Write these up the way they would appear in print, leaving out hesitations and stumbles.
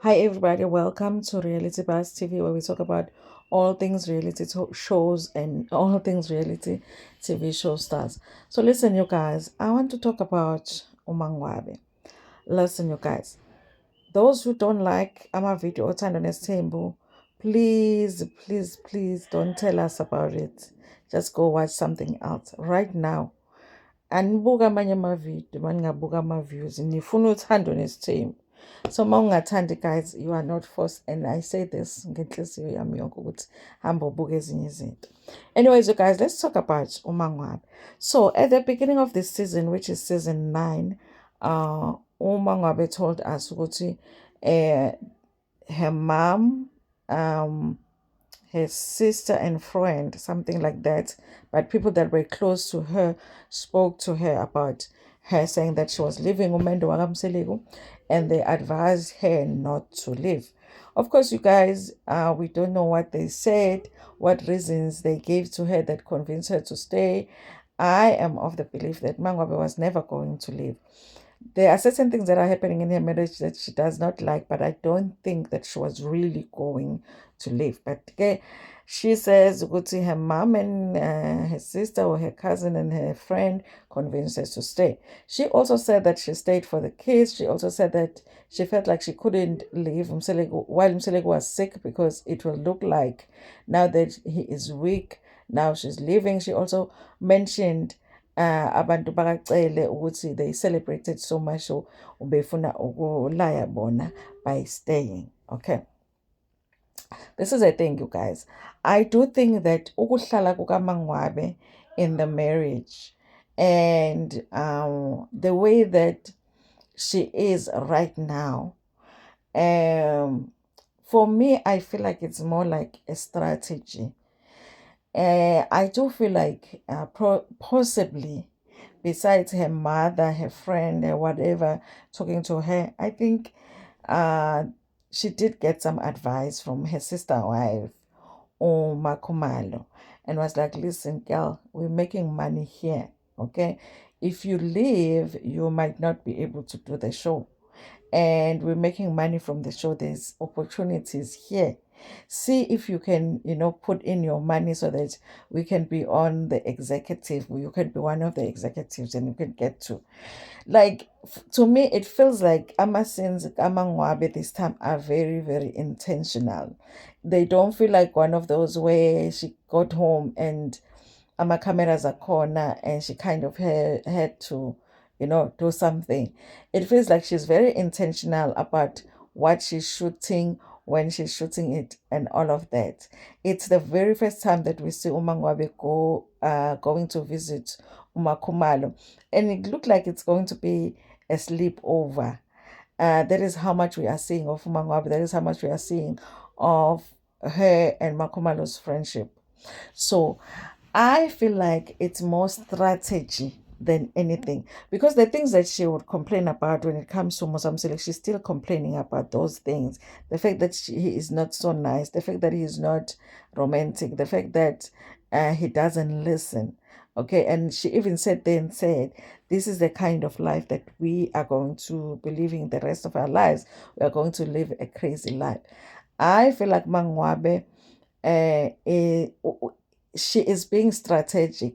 Hi, everybody. Welcome to Reality Buzz TV, where we talk about all things shows and all things reality TV show stars. So, listen, you guys, I want to talk about Umangwabe. Listen, you guys, those who don't like our video on Tembo, please don't tell us about it. Just go watch something else right now. Anibuka amanye amavidiyo maningabuka ama-views nifuna uthando nesithembu. So uma ungathandi guys, you are not forced, and I say this ngenhliziyo yami yonke ukuthi hamba ubuke ezinye izinto. Anyways, you guys, let's talk about uMangwabi. So at the beginning of this season, which is season 9, uMangwabi told us ukuthi her mom, his sister and friend, something like that. But people that were close to her spoke to her about her, saying that she was leaving Umendo Wagamseligo, and they advised her not to leave. Of course, you guys, we don't know what they said, what reasons they gave to her that convinced her to stay. I am of the belief that Mangwabe was never going to leave. There are certain things that are happening in her marriage that she does not like, but I don't think that she was really going to leave. But okay, she says ukuthi her mom and her sister or her cousin and her friend convinced her to stay. She also said that she stayed for the kids. She also said that she felt like she couldn't leave while Mselego was sick, because it will look like now that he is weak, now she's leaving. She also mentioned abantu bakacele ukuthi they celebrated so much, so ubefuna ukulaya bona by staying. Okay, this is a thing, you guys. I do think that ukuhlala kukaMangwabe in the marriage and the way that she is right now, um for me, I feel like it's more like a strategy. I do feel like possibly, besides her mother, her friend, whatever, talking to her, I think uh, she did get some advice from her sister wife, Makumalo, and was like, listen, girl, we're making money here, okay? If you leave, you might not be able to do the show. And we're making money from the show. There's opportunities here. See if you can, put in your money so that we can be on the executive. You can be one of the executives and you can get to. Like, to me, it feels like Amasins Amangwabe this time are very, very intentional. They don't feel like one of those where she got home and cameras are corner and she kind of had to, do something. It feels like she's very intentional about what she's shooting, when she's shooting it, and all of that. It's the very first time that we see Umangwabe going to visit Umakumalo, and it looked like it's going to be a sleepover. That is how much we are seeing of Umangwabe. That is how much we are seeing of her and Makumalo's friendship. So I feel like it's more strategy than anything, because the things that she would complain about when it comes to Mozambique, she's still complaining about those things. The fact that he is not so nice, the fact that he is not romantic, the fact that he doesn't listen. Okay, and she even said, this is the kind of life that we are going to be living the rest of our lives. We are going to live a crazy life. I feel like Mangwabe she is being strategic,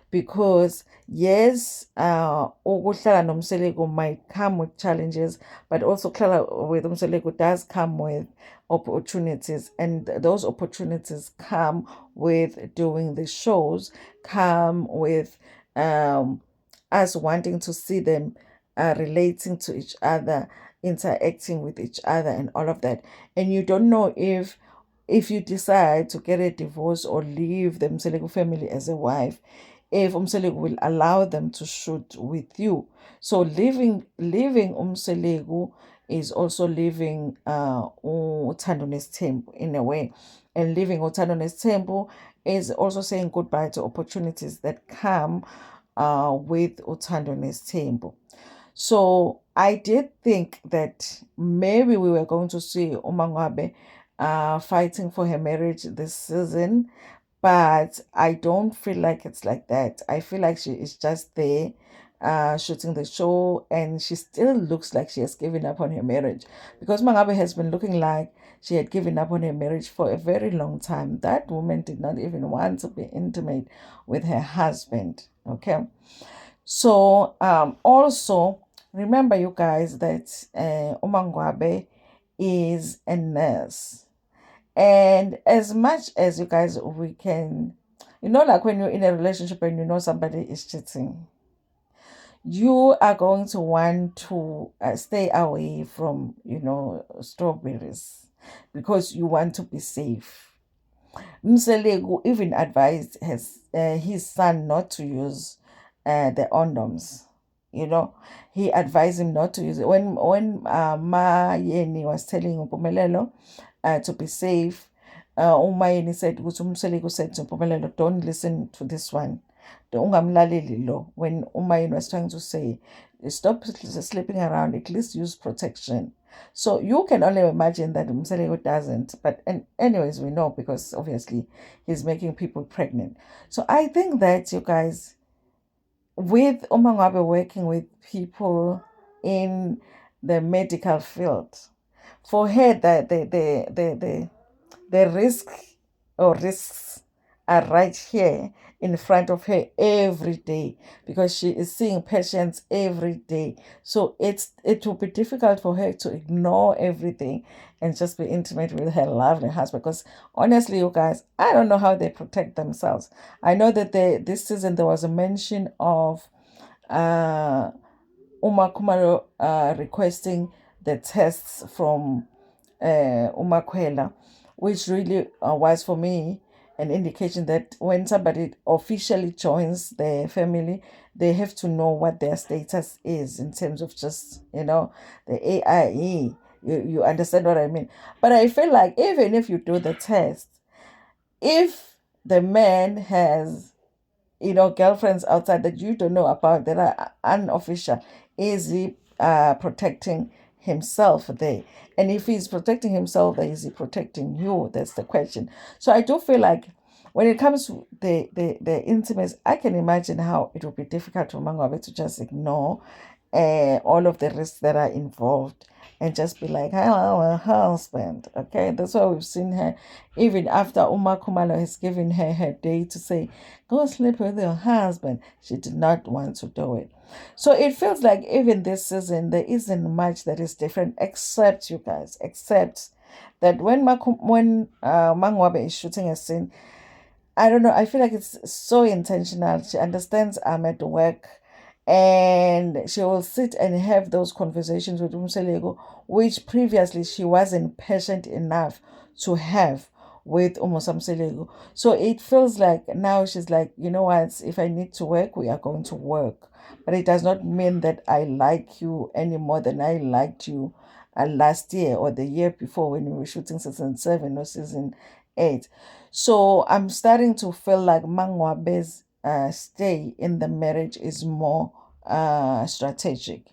because yes, ukuhlala nomseleko might come with challenges, but also ukuhlala with umseleko does come with opportunities, and those opportunities come with doing the shows, come with us wanting to see them relating to each other, interacting with each other, and all of that. And you don't know if you decide to get a divorce or leave the Mseleko family as a wife, if Umseleko will allow them to shoot with you. So leaving Umseleko is also leaving Uthando Nesithembu in a way. And leaving Uthando Nesithembu is also saying goodbye to opportunities that come with Uthando Nesithembu. So I did think that maybe we were going to see Umangwabe fighting for her marriage this season, but I don't feel like it's like that. I feel like she is just there shooting the show, and she still looks like she has given up on her marriage, because Mangabe has been looking like she had given up on her marriage for a very long time. That woman did not even want to be intimate with her husband. Okay. So also remember, you guys, that Umangwabe is a nurse. And as much as you guys, we can, like when you're in a relationship and you know somebody is cheating, you are going to want to stay away from, strawberries, because you want to be safe. Mselegu even advised his son not to use the condoms. He advised him not to use it. When Ma Yeni was telling Mpumelelo to be safe, uMayeni said, ukuthi uMselegu said to Mpumelelo, don't listen to this one. Ungamlaleli lo. When uMayeni was trying to say, stop sleeping around, at least use protection. So you can only imagine that Mselego doesn't. But anyways, we know, because obviously he's making people pregnant. So I think that, you guys, with Umangabe working with people in the medical field, for her, the risk or risks are right here in front of her every day, because she is seeing patients every day. So it will be difficult for her to ignore everything and just be intimate with her lovely husband. Because honestly, you guys, I don't know how they protect themselves. I know that this season there was a mention of uh Uma Kumalo requesting the tests from Umakwela, which really was for me an indication that when somebody officially joins the family, they have to know what their status is in terms of just, the AIE. You understand what I mean? But I feel like even if you do the test, if the man has, girlfriends outside that you don't know about, that are unofficial, is he protecting himself there? And if he's protecting himself there, is he protecting you? That's the question. So I do feel like when it comes to the intimacy, I can imagine how it would be difficult for Mangwabe to just ignore all of the risks that are involved and just be like, hello, husband. Okay, that's why we've seen her, even after Uma Kumalo has given her her day to say, go sleep with your husband. She did not want to do it. So it feels like even this season, there isn't much that is different, except, you guys, except that when Mangwabe is shooting a scene, I don't know. I feel like it's so intentional. She understands I'm at work, and she will sit and have those conversations with Umselego, which previously she wasn't patient enough to have with Umusamselego. So it feels like now she's like, you know what, if I need to work, we are going to work. But it does not mean that I like you any more than I liked you last year or the year before when we were shooting season 7 or season 8. So I'm starting to feel like Mangwabe's stay in the marriage is more strategic.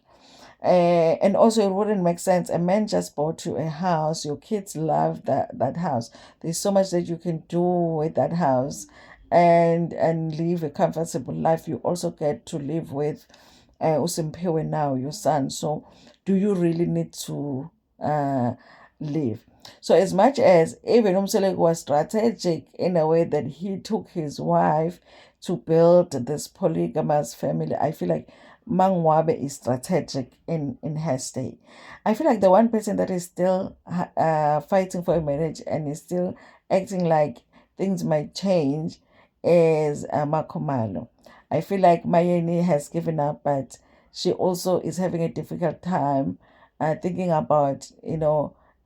And also, it wouldn't make sense. A man just bought you a house. Your kids love that house. There's so much that you can do with that house, and live a comfortable life. You also get to live with Usimpiwe now, your son. So, do you really need to live? So, as much as even Umselek was strategic in a way that he took his wife to build this polygamous family, I feel like Mangwabe is strategic in her state. I feel like the one person that is still fighting for a marriage and is still acting like things might change is Makomalo. I feel like Mayeni has given up, but she also is having a difficult time thinking about,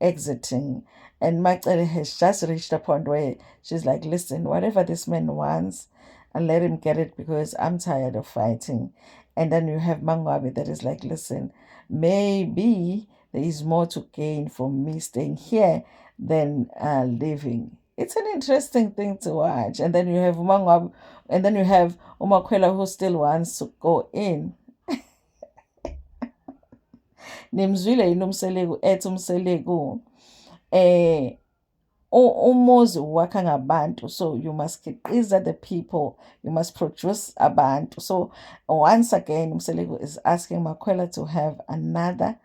exiting. And Magdalene has just reached a point where she's like, listen, whatever this man wants, and let him get it, because I'm tired of fighting. And then you have Mangwabi that is like, listen, maybe there is more to gain from me staying here than leaving. It's an interesting thing to watch. And then you have Mangwabi, and then you have Umakwela who still wants to go in. Nimzwile inomselegu ethi umselegu. umuzi wakha ngabantu, so you must khiqiza the people, you must produce abantu. So once again Mseleko is asking Makwela to have another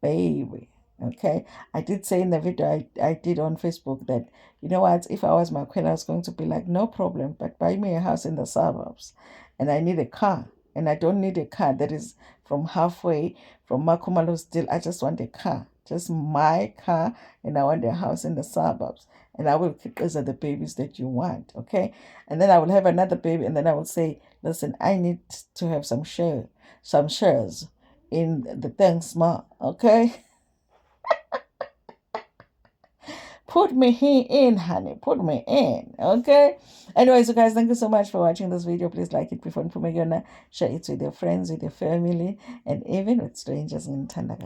baby. Okay, I did say in the video I did on Facebook that, you know what, if I was Makwela, I was going to be like, no problem, but buy me a house in the suburbs, and I need a car, and I don't need a car that is from halfway from Makumalo still. I just want a car, just my car, and I want a house in the suburbs, and I will keep those are the babies that you want. Okay, and then I will have another baby, and then I will say, listen, I need to have some shares in the things, ma. Okay. Put me here in, honey. Put me in. Okay. Anyways, so guys, thank you so much for watching this video. Please like it before share it with your friends, with your family, and even with strangers in Tanda.